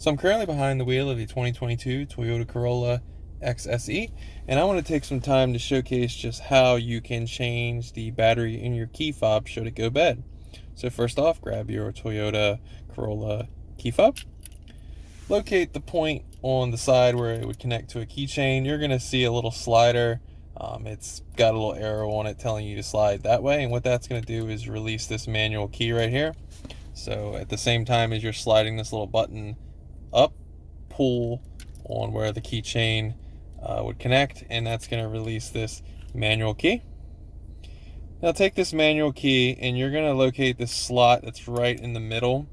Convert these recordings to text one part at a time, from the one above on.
So I'm currently behind the wheel of the 2022 Toyota Corolla XSE, and I want to take some time to showcase just how you can change the battery in your key fob should it go bad. So first off, grab your Toyota Corolla key fob, locate the point on the side where it would connect to a keychain. You're going to see a little slider. It's got a little arrow on it telling you to slide that way, and what that's going to do is release this manual key right here. So at the same time as you're sliding this little button up, pull on where the keychain would connect, and that's going to release this manual key. Now take this manual key and you're going to locate this slot that's right in the middle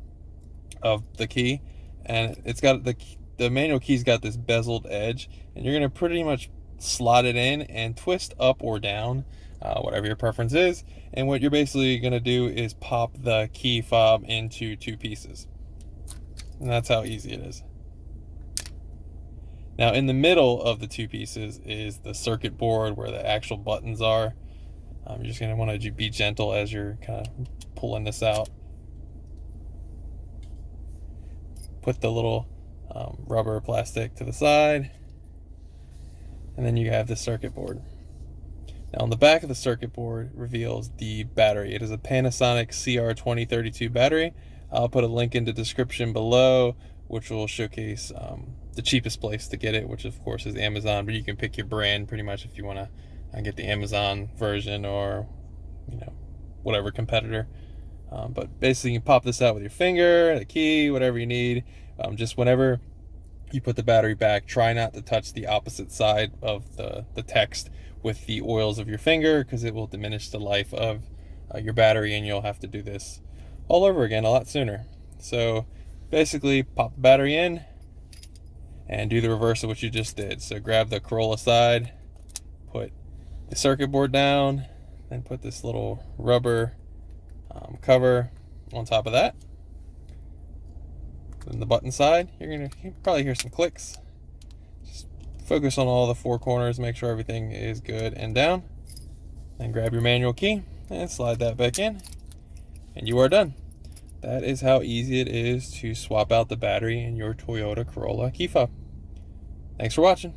of the key, and it's got the manual key's got this bezeled edge, and you're going to pretty much slot it in and twist up or down, whatever your preference is. And what you're basically going to do is pop the key fob into two pieces, and that's how easy it is. Now in the middle of the two pieces is the circuit board where the actual buttons are. You're just going to want to be gentle as you're kind of pulling this out. Put the little rubber plastic to the side, and then you have the circuit board. Now on the back of the circuit board reveals the battery. It is a Panasonic CR2032 battery. I'll put a link in the description below, which will showcase the cheapest place to get it, which of course is Amazon, but you can pick your brand pretty much if you want to get the Amazon version or whatever competitor. But basically you can pop this out with your finger, the key, whatever you need. Just whenever you put the battery back, try not to touch the opposite side of the text with the oils of your finger, because it will diminish the life of your battery, and you'll have to do this all over again a lot sooner. So basically pop the battery in and do the reverse of what you just did. So grab the Corolla side, put the circuit board down, then put this little rubber cover on top of that. Then the button side, you'll probably hear some clicks. Just focus on all the four corners, make sure everything is good and down. Then grab your manual key and slide that back in, and you are done. That is how easy it is to swap out the battery in your Toyota Corolla key fob. Thanks for watching.